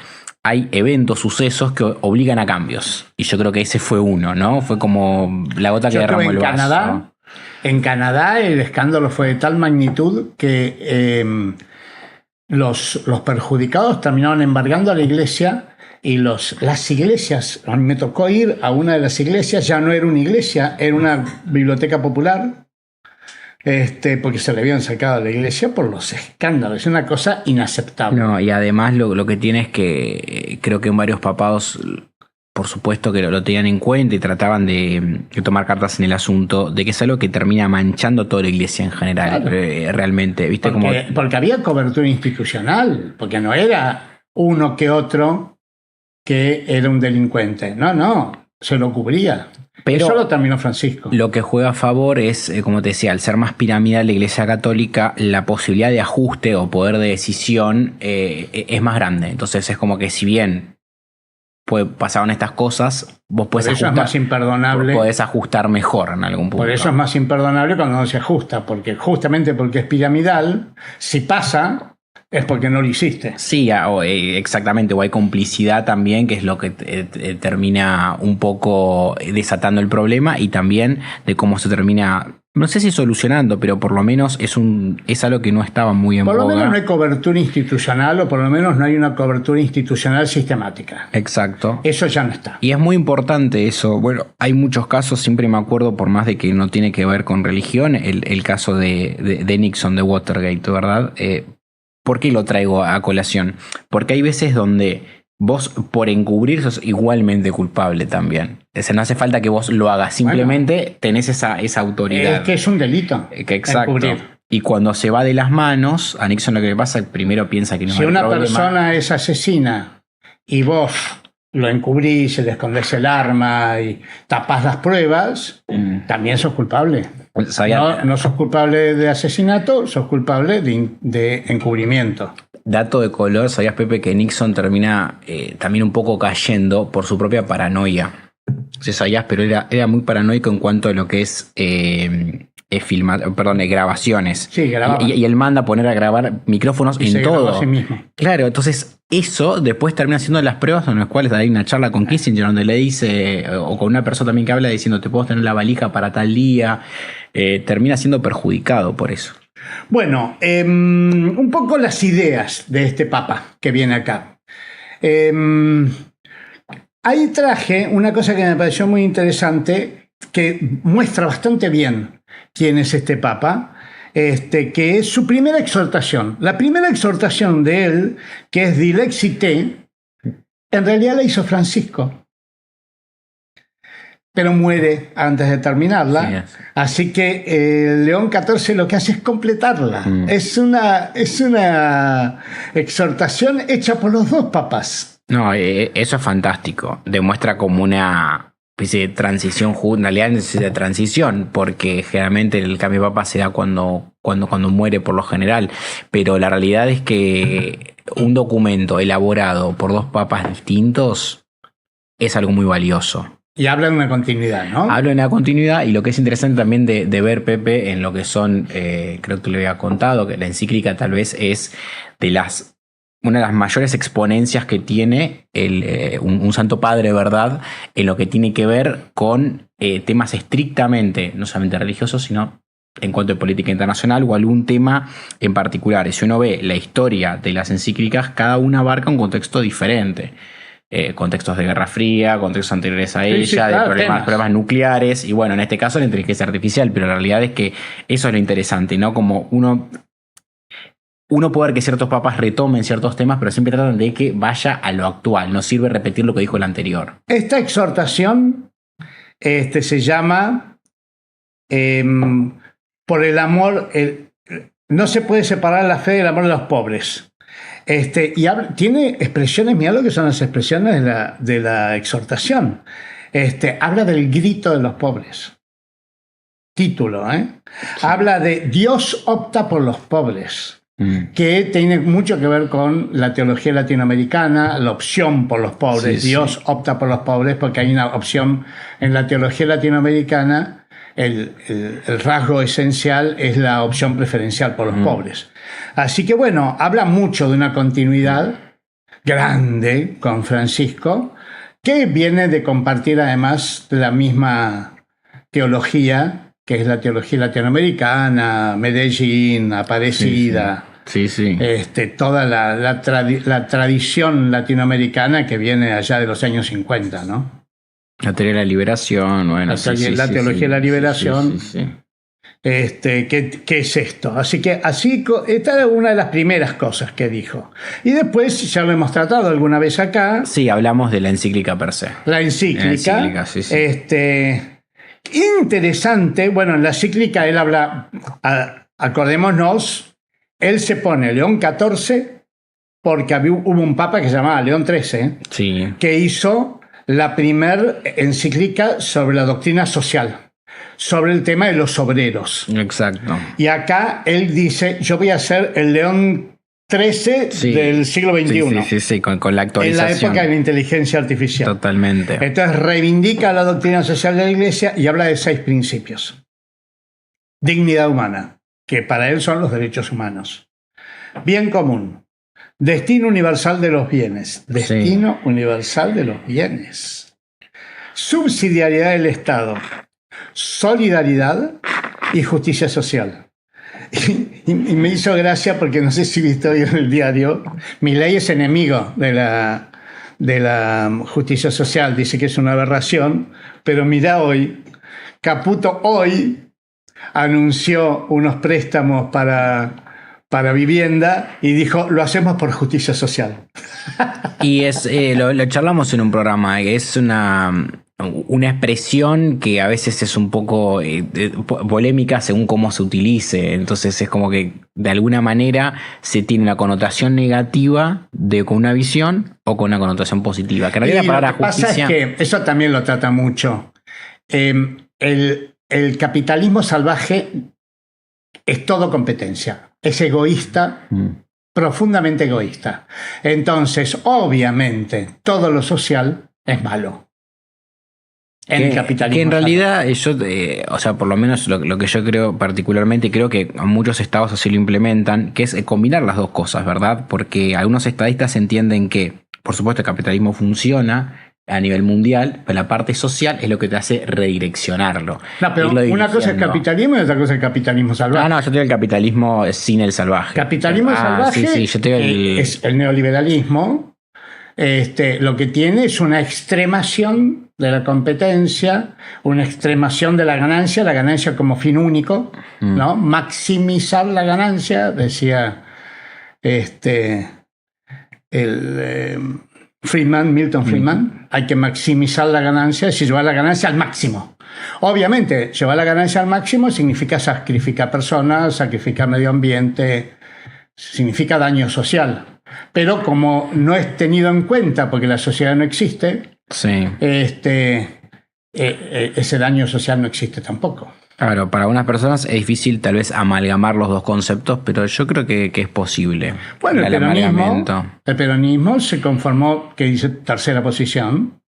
Hay eventos, sucesos que obligan a cambios. Y yo creo que ese fue uno, ¿no? Fue como la gota que derramó el vaso. En Canadá el escándalo fue de tal magnitud que los perjudicados terminaron embargando a la iglesia y las iglesias, a mí me tocó ir a una de las iglesias, ya no era una iglesia, era una biblioteca popular, porque se le habían sacado a la iglesia por los escándalos. Es una cosa inaceptable. No, y además lo que tiene es que creo que en varios papados, por supuesto que lo tenían en cuenta y trataban de tomar cartas en el asunto, de que es algo que termina manchando toda la iglesia en general, claro. Realmente. ¿Viste? Porque había cobertura institucional, porque no era uno que otro que era un delincuente. No, se lo cubría. Pero eso lo terminó Francisco. Lo que juega a favor es, como te decía, al ser más piramidal la Iglesia Católica, la posibilidad de ajuste o poder de decisión es más grande. Entonces es como que si bien pasaron estas cosas, vos podés ajustar. Es más imperdonable. Podés ajustar mejor en algún punto. Por eso es más imperdonable cuando no se ajusta, porque justamente porque es piramidal, si pasa, es porque no lo hiciste. Sí, exactamente, o hay complicidad también, que es lo que termina un poco desatando el problema, y también de cómo se termina, no sé si solucionando, pero por lo menos es algo que no estaba muy en boga. Por lo menos no hay cobertura institucional, o por lo menos no hay una cobertura institucional sistemática. Exacto. Eso ya no está. Y es muy importante eso. Bueno, hay muchos casos, siempre me acuerdo, por más de que no tiene que ver con religión, el caso de Nixon, de Watergate, ¿verdad? ¿Por qué lo traigo a colación? Porque hay veces donde vos, por encubrir, sos igualmente culpable también. No hace falta que vos lo hagas, simplemente tenés esa autoridad. Es que es un delito. Exacto. Encubrir. Y cuando se va de las manos, a Nixon lo que le pasa, primero piensa que no es un problema. Si una persona es asesina y vos lo encubrís, le escondés el arma y tapás las pruebas, también sos culpable. No sos culpable de asesinato, sos culpable de encubrimiento. Dato de color, ¿sabías, Pepe, que Nixon termina también un poco cayendo por su propia paranoia? No sé, sabías, pero era muy paranoico en cuanto a lo que es grabaciones. Sí, grababa. Y él manda a poner a grabar micrófonos y en todo. A sí mismo. Claro, entonces eso después termina haciendo las pruebas en las cuales hay una charla con Kissinger donde le dice, o con una persona también que habla diciendo te puedo tener la valija para tal día, termina siendo perjudicado por eso. Bueno, un poco las ideas de este papa que viene acá. Ahí traje una cosa que me pareció muy interesante, que muestra bastante bien quién es este papa, que es su primera exhortación. La primera exhortación de él, que es Dilexite, en realidad la hizo Francisco. pero muere antes de terminarla. Sí, Así que León XIV lo que hace es completarla. Es una exhortación hecha por los dos papas. No, eso es fantástico. Demuestra como una especie de transición, en realidad necesita de transición, porque generalmente el cambio de papa se da cuando muere por lo general. Pero la realidad es que un documento elaborado por dos papas distintos es algo muy valioso. Y habla de una continuidad, ¿no? Hablo de una continuidad, y lo que es interesante también de ver, Pepe, en lo que son, creo que le había contado, que la encíclica tal vez es una de las mayores exponencias que tiene un Santo Padre, ¿verdad? En lo que tiene que ver con temas estrictamente, no solamente religiosos, sino en cuanto a política internacional o algún tema en particular. Y si uno ve la historia de las encíclicas, cada una abarca un contexto diferente. Contextos de Guerra Fría, contextos anteriores a ella, claro, de problemas nucleares, y bueno, en este caso la inteligencia artificial, pero la realidad es que eso es lo interesante, ¿no? Como uno puede ver que ciertos papas retomen ciertos temas, pero siempre tratan de que vaya a lo actual, no sirve repetir lo que dijo el anterior. Esta exhortación se llama por el amor, no se puede separar la fe del amor de los pobres. Y tiene expresiones, mirá lo que son las expresiones de la exhortación. Habla del grito de los pobres. Título, ¿eh? Sí. Habla de Dios opta por los pobres, que tiene mucho que ver con la teología latinoamericana, la opción por los pobres. Sí, Dios opta por los pobres porque hay una opción en la teología latinoamericana. El rasgo esencial es la opción preferencial por los pobres. Así que bueno, habla mucho de una continuidad grande con Francisco, que viene de compartir además la misma teología, que es la teología latinoamericana, Medellín, Aparecida. Sí. Toda la tradición latinoamericana que viene allá de los años 50, ¿no? La teoría de la liberación, bueno. La teología de la liberación. Sí. ¿Qué es esto? Así que esta es una de las primeras cosas que dijo. Y después, ya lo hemos tratado alguna vez acá. Sí, hablamos de la encíclica per se. La encíclica. Sí. Interesante. Bueno, en la encíclica él habla, acordémonos, él se pone León XIV porque hubo un papa que se llamaba León XIII, que hizo la primera encíclica sobre la doctrina social, sobre el tema de los obreros. Exacto. Y acá él dice, yo voy a ser el León XIII del siglo XXI. Sí, con la actualización. En la época de la inteligencia artificial. Totalmente. Entonces reivindica la doctrina social de la Iglesia y habla de 6 principios. Dignidad humana, que para él son los derechos humanos. Bien común. Destino universal de los bienes. Destino universal de los bienes. Subsidiariedad del Estado. Solidaridad y justicia social. Y me hizo gracia porque no sé si viste hoy en el diario, Milei es enemigo de la justicia social, dice que es una aberración, pero mira hoy, Caputo hoy anunció unos préstamos para vivienda y dijo, lo hacemos por justicia social. Y lo charlamos en un programa, es una expresión que a veces es un poco polémica según cómo se utilice. Entonces es como que de alguna manera se tiene una connotación negativa con una visión o con una connotación positiva. Que en realidad la palabra justicia... Pasa es que eso también lo trata mucho. El capitalismo salvaje es todo competencia. Es egoísta, profundamente egoísta. Entonces, obviamente, todo lo social es malo. El capitalismo. Que en realidad, o sea, por lo menos lo que yo creo particularmente, creo que muchos estados así lo implementan, que es combinar las dos cosas, ¿verdad? Porque algunos estadistas entienden que, por supuesto, el capitalismo funciona a nivel mundial, pero la parte social es lo que te hace redireccionarlo. No, pero una cosa es capitalismo y otra cosa es capitalismo salvaje. No, yo tengo el capitalismo sin el salvaje. Capitalismo salvaje sí, yo tengo es el neoliberalismo. Lo que tiene es una extremación de la competencia, una extremación de la ganancia como fin único, ¿no? Maximizar la ganancia, decía Milton Friedman, hay que maximizar la ganancia, es decir, llevar la ganancia al máximo. Obviamente, llevar la ganancia al máximo significa sacrificar personas, sacrificar medio ambiente, significa daño social. Pero como no es tenido en cuenta porque la sociedad no existe, Sí. Ese daño social no existe tampoco. Claro, para algunas personas es difícil tal vez amalgamar los dos conceptos, pero yo creo que es posible. Bueno, el peronismo se conformó, que dice tercera posición,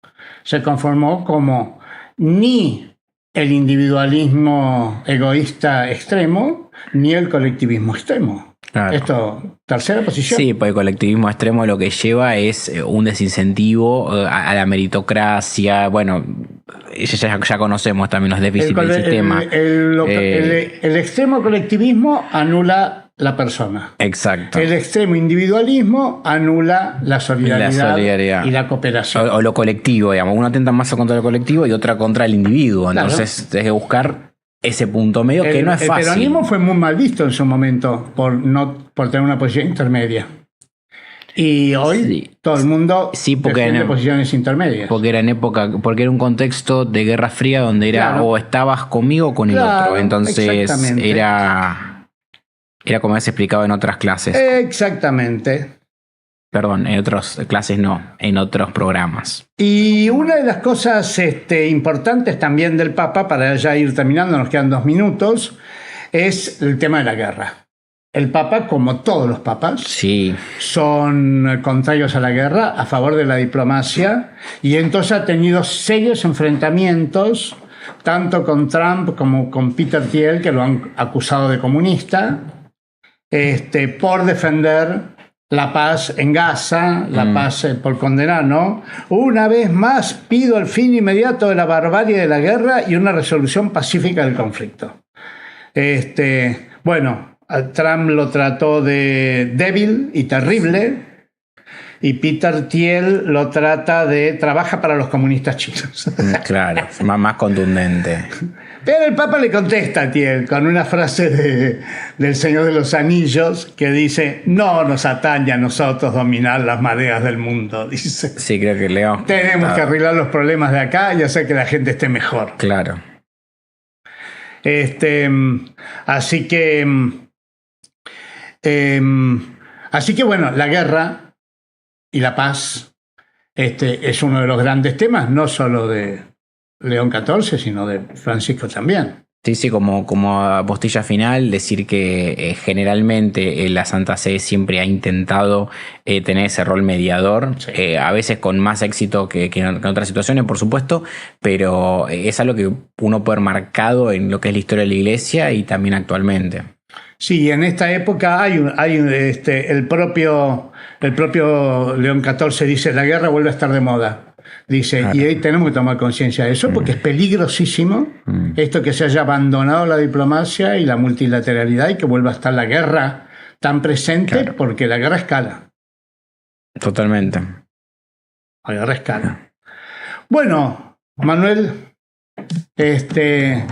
se conformó como ni el individualismo egoísta extremo, ni el colectivismo extremo. Claro. Esto, tercera posición. Sí, porque el colectivismo extremo lo que lleva es un desincentivo a la meritocracia. Bueno, ya conocemos también los déficits del sistema. El extremo colectivismo anula la persona. Exacto. El extremo individualismo anula la solidaridad y la cooperación. O lo colectivo, digamos. Uno atenta más contra el colectivo y otra contra el individuo. Claro. Entonces, tienes que buscar ese punto medio que no es fácil. El peronismo fue muy mal visto en su momento por tener una posición intermedia. Y hoy todo el mundo defiende posiciones intermedias. Porque era un contexto de Guerra Fría donde era o estabas conmigo o con el otro. Entonces era como se explicaba en otras clases. Exactamente. Perdón, en otras clases no, en otros programas. Y una de las cosas importantes también del Papa, para ya ir terminando, nos quedan 2 minutos, es el tema de la guerra. El Papa, como todos los papas, son contrarios a la guerra, a favor de la diplomacia, y entonces ha tenido serios enfrentamientos, tanto con Trump como con Peter Thiel, que lo han acusado de comunista, por defender la paz en Gaza, la paz por condenar, ¿no? Una vez más pido el fin inmediato de la barbarie de la guerra y una resolución pacífica del conflicto. Bueno, Trump lo trató de débil y terrible, y Peter Thiel lo trata de trabaja para los comunistas chinos. Claro, más contundente. Pero el Papa le contesta a Thiel con una frase del Señor de los Anillos que dice: no nos atañe a nosotros dominar las mareas del mundo, dice. Sí, creo que Leo. Tenemos que arreglar los problemas de acá y hacer que la gente esté mejor. Claro. Así que bueno, la guerra y la paz es uno de los grandes temas, no solo de León XIV, sino de Francisco también. Sí, como postilla final, decir que generalmente la Santa Sede siempre ha intentado tener ese rol mediador, a veces con más éxito que en otras situaciones, por supuesto, pero es algo que uno puede ver marcado en lo que es la historia de la Iglesia y también actualmente. Sí, en esta época el propio León XIV dice: la guerra vuelve a estar de moda. Dice, claro. Y ahí tenemos que tomar conciencia de eso porque es peligrosísimo esto que se haya abandonado la diplomacia y la multilateralidad y que vuelva a estar la guerra tan presente, claro. Porque la guerra escala. Totalmente. La guerra escala. Bueno, Manuel,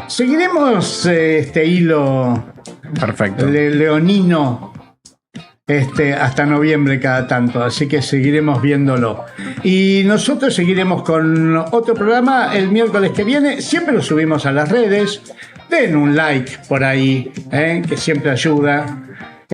seguiremos este hilo perfecto leonino hasta noviembre cada tanto, así que seguiremos viéndolo. Y nosotros seguiremos con otro programa el miércoles que viene. Siempre lo subimos a las redes. Den un like por ahí, que siempre ayuda.